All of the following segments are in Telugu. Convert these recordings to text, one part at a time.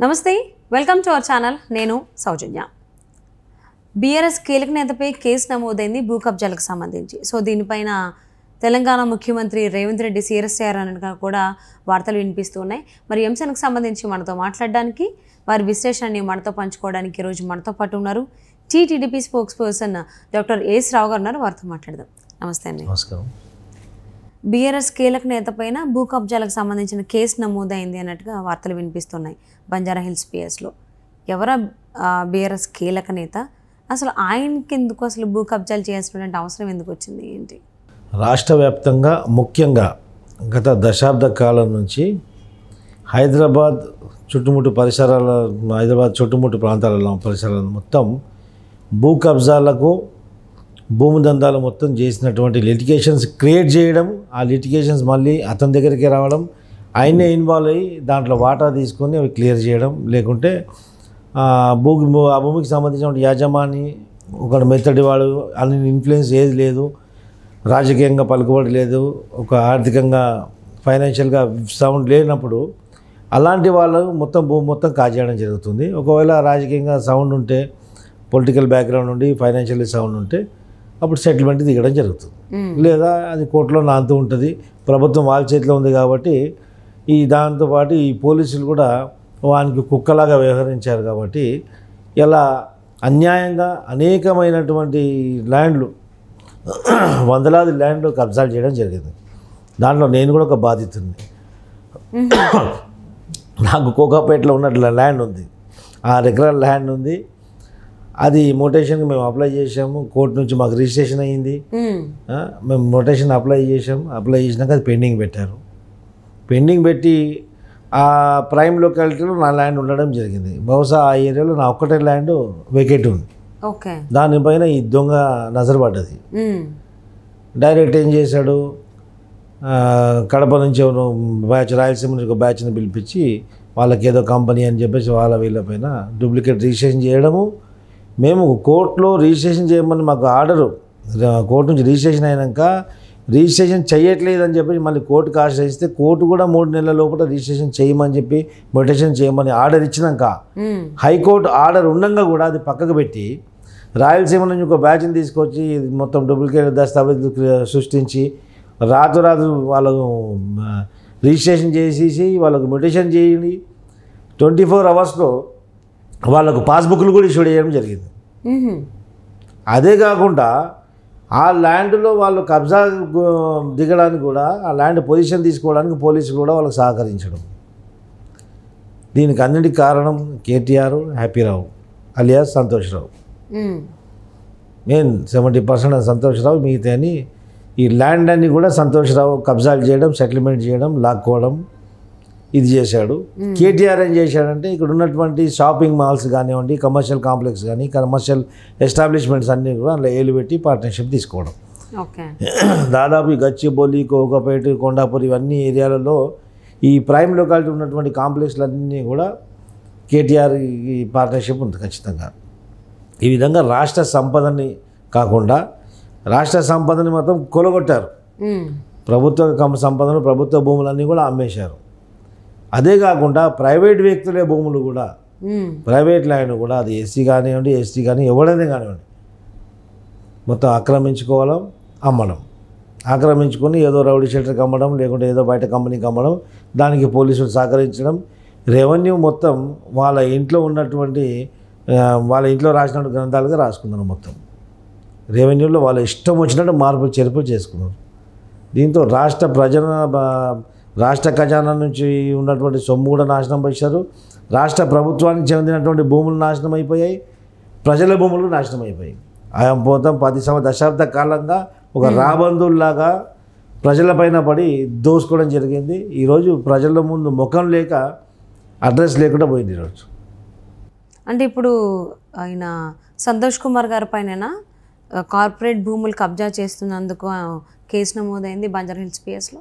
నమస్తే, వెల్కమ్ టు అవర్ ఛానల్. నేను సౌజన్య. బీఆర్ఎస్ కీలక నేతపై కేసు నమోదైంది భూ కబ్జాలకు సంబంధించి. సో దీనిపైన తెలంగాణ ముఖ్యమంత్రి రేవంత్ రెడ్డి సీరియస్ అయ్యారనగా కూడా వార్తలు వినిపిస్తూ ఉన్నాయి. మరి ఈ అంశానికి సంబంధించి మనతో మాట్లాడడానికి, వారి విశ్లేషణని మనతో పంచుకోవడానికి ఈరోజు మనతో పాటు ఉన్నారు TTDP spokesperson doctor S Rao garu ఉన్నారు. వారితో మాట్లాడదాం. నమస్తే అండి. నమస్కారం. బీఆర్ఎస్ కీలక నేత పైన భూ కబ్జాలకు సంబంధించిన కేసు నమోదైంది అన్నట్టుగా వార్తలు వినిపిస్తున్నాయి బంజారా హిల్స్ పిఎస్లో. ఎవరా బీఆర్ఎస్ కీలక నేత? అసలు ఆయనకి ఎందుకు అసలు భూ కబ్జాలు చేయాల్సినటువంటి అవసరం ఎందుకు వచ్చింది ఏంటి? రాష్ట్ర వ్యాప్తంగా ముఖ్యంగా గత దశాబ్ద కాలం నుంచి హైదరాబాద్ చుట్టుముట్టు ప్రాంతాలలో పరిసరాలను మొత్తం భూ కబ్జాలకు భూమి దందాలు మొత్తం చేసినటువంటి లిటిగేషన్స్ క్రియేట్ చేయడం, ఆ లిటిగేషన్స్ మళ్ళీ అతని దగ్గరికి రావడం, ఆయనే ఇన్వాల్వ్ అయ్యి దాంట్లో వాటా తీసుకొని అవి క్లియర్ చేయడం, లేకుంటే ఆ భూమికి సంబంధించిన యాజమాని ఒక మెత్తడి వాడు, అన్ని ఇన్ఫ్లుయెన్స్ ఏది లేదు, రాజకీయంగా పలుకుబడి లేదు, ఒక ఆర్థికంగా ఫైనాన్షియల్గా సౌండ్ లేనప్పుడు అలాంటి వాళ్ళు భూమి మొత్తం కాజేయడం జరుగుతుంది. ఒకవేళ రాజకీయంగా సౌండ్ ఉంటే, పొలిటికల్ బ్యాక్గ్రౌండ్ ఉండి ఫైనాన్షియల్లీ సౌండ్ ఉంటే అప్పుడు సెటిల్మెంట్ దిగడం జరుగుతుంది. లేదా అది కోర్టులో నాంతూ ఉంటుంది. ప్రభుత్వం వాళ్ళ చేతిలో ఉంది కాబట్టి దాంతోపాటు ఈ పోలీసులు కూడా వానికి కుక్కలాగా వ్యవహరించారు కాబట్టి ఇలా అన్యాయంగా అనేకమైనటువంటి ల్యాండ్లు, వందలాది ల్యాండ్లు కబ్జాలు చేయడం జరిగింది. దాంట్లో నేను కూడా ఒక బాధితుడిని. నాకు కోకాపేటలో ఉన్న ల్యాండ్ ఉంది, 6 ఎకరాల ల్యాండ్ ఉంది. అది మోటేషన్కి మేము అప్లై చేసాము. కోర్టు నుంచి మాకు రిజిస్ట్రేషన్ అయ్యింది. మేము మోటేషన్ అప్లై చేసినాక అది పెండింగ్ పెట్టారు. పెండింగ్ పెట్టి ఆ ప్రైమ్ లొకాలిటీలో నా ల్యాండ్ ఉండడం జరిగింది. బహుశా ఆ ఏరియాలో నా ఒక్కటే ల్యాండ్ వెకేట్ ఉంది. దానిపైన ఈ దొంగ నజర్ పడ్డది. డైరెక్ట్ ఏం చేశాడు, కడప నుంచి రాయలసీమ నుంచి ఒక బ్యాచ్ని పిలిపించి వాళ్ళకి ఏదో కంపెనీ అని చెప్పేసి వీళ్ళపైన డూప్లికేట్ రిజిస్ట్రేషన్ చేయడము. మేము కోర్టులో రిజిస్ట్రేషన్ చేయమని మాకు ఆర్డరు, కోర్టు నుంచి రిజిస్ట్రేషన్ అయినాక రిజిస్ట్రేషన్ చేయట్లేదని చెప్పి మళ్ళీ కోర్టుకు ఆశ్రయిస్తే కోర్టు కూడా 3 నెలల లోపల రిజిస్ట్రేషన్ చేయమని చెప్పి మొటేషన్ చేయమని ఆర్డర్ ఇచ్చినాక హైకోర్టు ఆర్డర్ ఉండగా కూడా అది పక్కకు పెట్టి రాయలసీమ నుంచి ఒక బ్యాచ్ని తీసుకొచ్చి మొత్తం డూప్లికేట్ దస్తావేజులు సృష్టించి రాత్రు వాళ్ళకు రిజిస్ట్రేషన్ చేసేసి వాళ్ళకు మొటేషన్ చేయండి 24 అవర్స్లో వాళ్ళకు పాస్బుక్లు కూడా ఇష్యూ చేయడం జరిగింది. అదే కాకుండా ఆ ల్యాండ్లో వాళ్ళు కబ్జా దిగడానికి కూడా, ఆ ల్యాండ్ పొజిషన్ తీసుకోవడానికి పోలీసులు కూడా వాళ్ళకి సహకరించడం. దీనికి అన్నిటికీ కారణం కేటీఆర్, హ్యాపీరావు అలియాస్ సంతోష్రావు. మెయిన్ 70% సంతోష్రావు, మిగతాని ఈ ల్యాండ్ అన్ని కూడా సంతోష్రావు కబ్జాలు చేయడం, సెటిల్మెంట్ చేయడం, లాక్కోవడం ఇది చేశాడు. కేటీఆర్ ఏం చేశాడంటే ఇక్కడ ఉన్నటువంటి షాపింగ్ మాల్స్ కానివ్వండి, కమర్షియల్ కాంప్లెక్స్ కానీ, కమర్షియల్ ఎస్టాబ్లిష్మెంట్స్ అన్నీ కూడా అందులో ఏలు పెట్టి పార్ట్నర్షిప్ తీసుకోవడం. దాదాపు ఈ గచ్చిబౌలి, కోకాపేట, కొండాపూర్ ఇవన్నీ ఏరియాలలో ఈ ప్రైమ్ లొకాలిటీ ఉన్నటువంటి కాంప్లెక్స్లన్నీ కూడా కేటీఆర్ ఈ పార్ట్నర్షిప్ ఉంది ఖచ్చితంగా. ఈ విధంగా రాష్ట్ర సంపదని కాకుండా రాష్ట్ర సంపదని మొత్తం కొలగొట్టారు. ప్రభుత్వ సంపదను, ప్రభుత్వ భూములన్నీ కూడా అమ్మేశారు. అదే కాకుండా ప్రైవేట్ వ్యక్తులే భూములు కూడా, ప్రైవేట్ ల్యాండ్ కూడా, అది ఎస్సీ కానివ్వండి, ఎస్టీ కానీ ఎవడైనా కానివ్వండి, మొత్తం ఆక్రమించుకోవడం, అమ్మడం, ఆక్రమించుకొని ఏదో రౌడీ షెల్టర్కి అమ్మడం, లేకుంటే ఏదో బయట కంపెనీకి అమ్మడం, దానికి పోలీసులు సహకరించడం, రెవెన్యూ మొత్తం వాళ్ళ ఇంట్లో ఉన్నటువంటి వాళ్ళ ఇంట్లో రాసినట్టు గ్రంథాలుగా రాసుకున్నారు. మొత్తం రెవెన్యూలో వాళ్ళ ఇష్టం వచ్చినట్టు మార్పులు చేర్పులు చేసుకున్నారు. దీంతో రాష్ట్ర ఖజానా నుంచి ఉన్నటువంటి సొమ్ము కూడా నాశనం చేశారు. రాష్ట్ర ప్రభుత్వానికి చెందినటువంటి భూములు నాశనం అయిపోయాయి, ప్రజల భూములు నాశనం అయిపోయాయి. ఆయా మొత్తం 10 దశాబ్ద కాలంగా ఒక రాబందుల్లాగా ప్రజలపైన పడి దోసుకోవడం జరిగింది. ఈరోజు ప్రజల ముందు ముఖం లేక, అడ్రస్ లేకుండా పోయింది ఈరోజు. అంటే ఇప్పుడు ఆయన సంతోష్ కుమార్ గారి పైన కార్పొరేట్ భూములు కబ్జా చేస్తున్నందుకు కేసు నమోదైంది బంజారా హిల్స్ పిఎస్లో.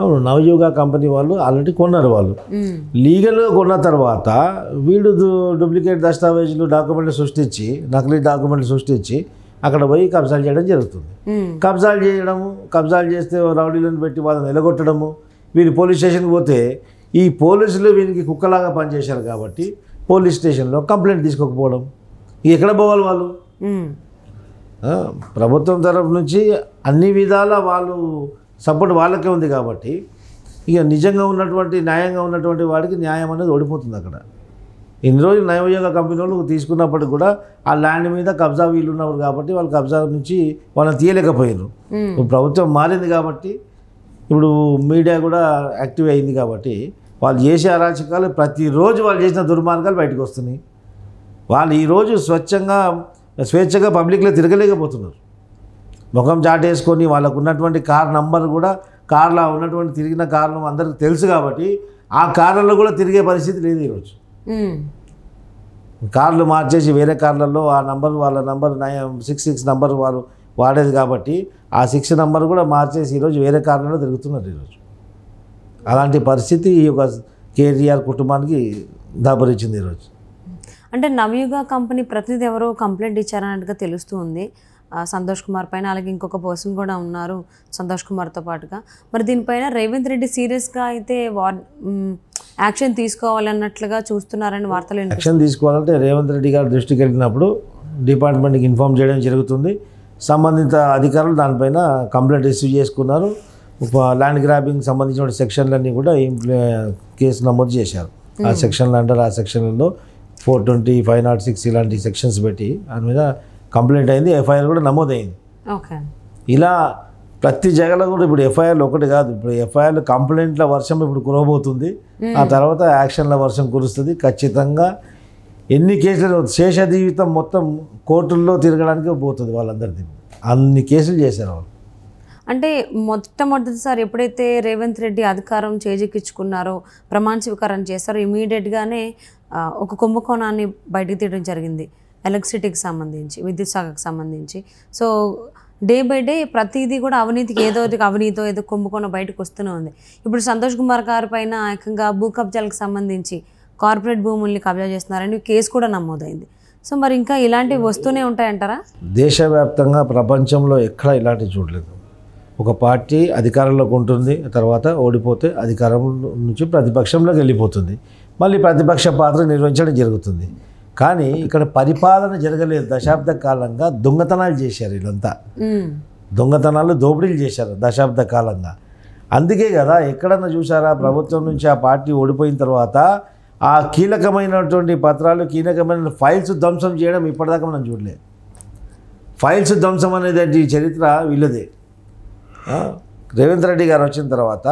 అవును, నవయుగ కంపెనీ వాళ్ళు ఆల్రెడీ కొన్నారు. వాళ్ళు లీగల్గా కొన్న తర్వాత వీళ్ళు డూప్లికేట్ దస్తావేజులు, డాక్యుమెంట్లు సృష్టించి, నకిలీ డాక్యుమెంట్లు సృష్టించి అక్కడ పోయి కబ్జాలు చేయడం జరుగుతుంది. కబ్జాలు చేస్తే రౌడీలను పెట్టి వాళ్ళని నిలగొట్టడము, వీళ్ళు పోలీస్ స్టేషన్కి పోతే ఈ పోలీసులు వీరికి కుక్కలాగా పనిచేశారు కాబట్టి పోలీస్ స్టేషన్లో కంప్లైంట్ తీసుకోకపోవడం, ఎక్కడ పోవాలి వాళ్ళు? ప్రభుత్వం తరఫు నుంచి అన్ని విధాల వాళ్ళు సపోర్ట్ వాళ్ళకే ఉంది కాబట్టి ఇక నిజంగా ఉన్నటువంటి న్యాయంగా ఉన్నటువంటి వాడికి న్యాయం అనేది ఓడిపోతుంది అక్కడ. ఇన్ని రోజులు నయోయోగ కంపెనీ వాళ్ళు తీసుకున్నప్పటికి కూడా ఆ ల్యాండ్ మీద కబ్జా వీళ్ళు ఉన్నారు కాబట్టి వాళ్ళు కబ్జా నుంచి వాళ్ళని తీయలేకపోయారు. ఇప్పుడు ప్రభుత్వం మారింది కాబట్టి ఇప్పుడు మీడియా కూడా యాక్టివ్ అయింది కాబట్టి వాళ్ళు చేసే అరాచకాలు ప్రతిరోజు వాళ్ళు చేసిన దుర్మార్గాలు బయటకు వస్తున్నాయి. వాళ్ళు ఈరోజు స్వేచ్ఛగా పబ్లిక్లో తిరగలేకపోతున్నారు. ముఖం చాటేసుకొని వాళ్ళకు ఉన్నటువంటి కార్ నంబర్ కూడా కార్లో ఉన్నటువంటి తిరిగిన కారణం అందరికి తెలుసు కాబట్టి ఆ కార్లలో కూడా తిరిగే పరిస్థితి లేదు ఈరోజు. కార్లు మార్చేసి వేరే కార్లలో ఆ నంబర్ వాళ్ళ నంబర్ 66 నంబర్ వాళ్ళు వాడేది కాబట్టి ఆ 6 నంబర్ కూడా మార్చేసి ఈరోజు వేరే కార్లలో తిరుగుతున్నారు ఈరోజు. అలాంటి పరిస్థితి ఈ యొక్క కేటీఆర్ కుటుంబానికి దాపరించింది ఈరోజు. అంటే నవయుగ కంపెనీ ప్రతినిధి ఎవరో కంప్లైంట్ ఇచ్చారన్నట్టుగా తెలుస్తూ ఉంది సంతోష్ కుమార్ పైన. అలాగే ఇంకొక పర్సన్ కూడా ఉన్నారు సంతోష్ కుమార్తో పాటుగా. మరి దీనిపైన రేవంత్ రెడ్డి సీరియస్గా అయితే యాక్షన్ తీసుకోవాలన్నట్లుగా చూస్తున్నారని వార్తలు. యాక్షన్ తీసుకోవాలంటే రేవంత్ రెడ్డి గారు దృష్టికి వెళ్ళినప్పుడు డిపార్ట్మెంట్కి ఇన్ఫామ్ చేయడం జరుగుతుంది. సంబంధిత అధికారులు దానిపైన కంప్లైంట్ రిసీవ్ చేసుకున్నారు. ల్యాండ్ గ్రాబింగ్ సంబంధించిన సెక్షన్లన్నీ కూడా కేసు నమోదు చేశారు. ఆ సెక్షన్లు అంటారు, ఆ సెక్షన్లలో 420, 506 ఇలాంటి సెక్షన్స్ పెట్టి దాని మీద కంప్లైంట్ అయింది. ఎఫ్ఐఆర్ కూడా నమోదైంది. ఓకే, ఇలా ప్రతి జగలో కూడా ఇప్పుడు ఎఫ్ఐఆర్లు ఒకటి కాదు, ఇప్పుడు ఎఫ్ఐఆర్లు కంప్లైంట్ల వర్షం ఇప్పుడు కురవబోతుంది. ఆ తర్వాత యాక్షన్ల వర్షం కురుస్తుంది. ఖచ్చితంగా ఎన్ని కేసులు శేష జీవితం మొత్తం కోర్టుల్లో తిరగడానికి పోతుంది వాళ్ళందరిది. అన్ని కేసులు చేశారు వాళ్ళు. అంటే మొట్టమొదటిసారి ఎప్పుడైతే రేవంత్ రెడ్డి అధికారం చేజిక్కించుకున్నారో, ప్రమాణ స్వీకారం చేస్తారో, ఇమీడియట్గానే ఒక కుంభకోణాన్ని బయటకు తీయడం జరిగింది. ఎలక్ట్రిసిటీకి సంబంధించి, విద్యుత్ శాఖకు సంబంధించి. సో డే బై డే ప్రతిదీ కూడా అవినీతికి అవినీతో ఏదో కుంభకోణం బయటకు వస్తూనే ఉంది. ఇప్పుడు సంతోష్ కుమార్ గారి పైన ఏకంగా భూ కబ్జాలకు సంబంధించి కార్పొరేట్ భూముల్ని కబ్జా చేస్తున్నారని కేసు కూడా నమోదైంది. సో మరి ఇంకా ఇలాంటివి వస్తూనే ఉంటాయంటారా? దేశవ్యాప్తంగా ప్రపంచంలో ఎక్కడ ఇలాంటివి చూడలేదు. ఒక పార్టీ అధికారంలోకి ఉంటుంది, తర్వాత ఓడిపోతే అధికారం నుంచి ప్రతిపక్షంలోకి వెళ్ళిపోతుంది, మళ్ళీ ప్రతిపక్ష పాత్ర నిర్వహించడం జరుగుతుంది. కానీ ఇక్కడ పరిపాలన జరగలేదు. దశాబ్ద కాలంగా దొంగతనాలు చేశారు వీళ్ళంతా. దొంగతనాలు, దోపిడీలు చేశారు దశాబ్ద కాలంగా. అందుకే కదా ఎక్కడన్నా చూసారా ప్రభుత్వం నుంచి ఆ పార్టీ ఓడిపోయిన తర్వాత ఆ కీలకమైనటువంటి పత్రాలు, కీలకమైన ఫైల్స్ ధ్వంసం చేయడం ఇప్పటిదాకా మనం చూడలేదు. ఫైల్స్ ధ్వంసం అనేది చరిత్ర వీళ్ళదే. రేవంత్ రెడ్డి గారు వచ్చిన తర్వాత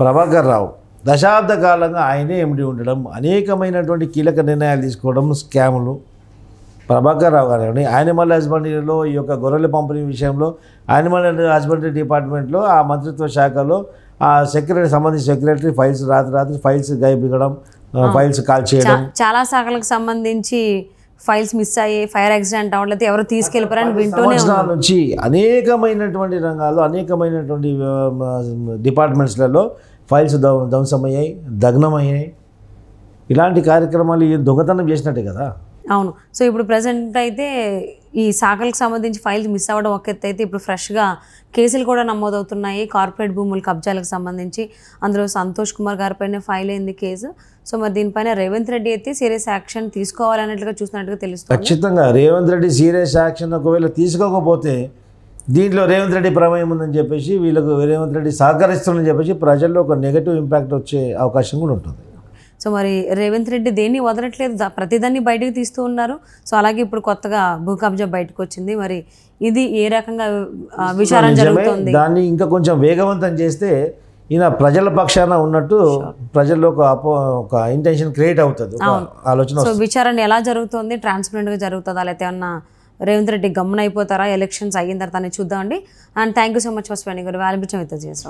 ప్రభాకర్ రావు దశాబ్ద కాలంగా ఆయనే ఎండి ఉండడం, అనేకమైనటువంటి కీలక నిర్ణయాలు తీసుకోవడం, స్కాములు. ప్రభాకర్ రావు గారు యానిమల్ హస్బెండరీలో ఈ యొక్క గొర్రెల పంపిణీ విషయంలో యానిమల్ హస్బెండరీ డిపార్ట్మెంట్లో ఆ మంత్రిత్వ శాఖలో ఆ సంబంధించిన సెక్రటరీ ఫైల్స్ రాత్రి ఫైల్స్ గాయబిగడం, ఫైల్స్ కాల్ చేయడం. చాలా శాఖలకు సంబంధించి ఫైల్స్ మిస్ అయ్యి ఫైర్ యాక్సిడెంట్ అవ్వట్లేదు, ఎవరు తీసుకెళ్ళిపోయారని వింటూనే ఉన్నాం. నుంచి అనేకమైనటువంటి రంగాల్లో, అనేకమైనటువంటి డిపార్ట్మెంట్స్లలో ఫైల్స్ ధ్వంసమయ్యాయి, దగ్నమయ్యాయి. ఇలాంటి కార్యక్రమాలు దొంగతనం చేసినట్టే కదా. అవును. సో ఇప్పుడు ప్రజెంట్ అయితే ఈ శాఖలకు సంబంధించి ఫైల్స్ మిస్ అవ్వడం ఒక ఎత్తు అయితే, ఇప్పుడు ఫ్రెష్గా కేసులు కూడా నమోదవుతున్నాయి కార్పొరేట్ భూముల కబ్జాలకు సంబంధించి. అందులో సంతోష్ కుమార్ గారిపైన ఫైల్ అయింది కేసు. సో మరి దీనిపైన రేవంత్ రెడ్డి అయితే సీరియస్ యాక్షన్ తీసుకోవాలన్నట్లుగా చూసినట్టుగా తెలుస్తుంది. ఖచ్చితంగా రేవంత్ రెడ్డి సీరియస్ యాక్షన్ ఒకవేళ తీసుకోకపోతే దీంట్లో రేవంత్ రెడ్డి ప్రమేయం ఉందని చెప్పేసి, వీళ్ళకు రేవంత్ రెడ్డి సహకరిస్తుందని చెప్పేసి ప్రజల్లో ఒక నెగటివ్ ఇంపాక్ట్ వచ్చే అవకాశం కూడా ఉంటుంది. సో మరి రేవంత్ రెడ్డి దేన్ని వదలట్లేదు, ప్రతిదాన్ని బయటకు తీస్తూ ఉన్నారు. సో అలాగే ఇప్పుడు కొత్తగా భూ కబ్జా బయటకు వచ్చింది. మరి ఇది ఏ రకంగా విచారణ జరుగుతుంది? దాన్ని ఇంకా కొంచెం వేగవంతం చేస్తే ఈయన ప్రజల పక్షాన ఉన్నట్టు ప్రజల్లో ఒక ఇంటెన్షన్ క్రియేట్ అవుతుంది, ఆలోచన. సో విచారణ ఎలా జరుగుతుంది? ట్రాన్స్పరెంట్గా జరుగుతుందా, లేకపోతే ఏమన్నా రేవంత్ రెడ్డి గమ్మున అయిపోతారా ఎలక్షన్స్ అయిన తర్వాత అని చూద్దామండి. And thank you so much for spending valuable time with us.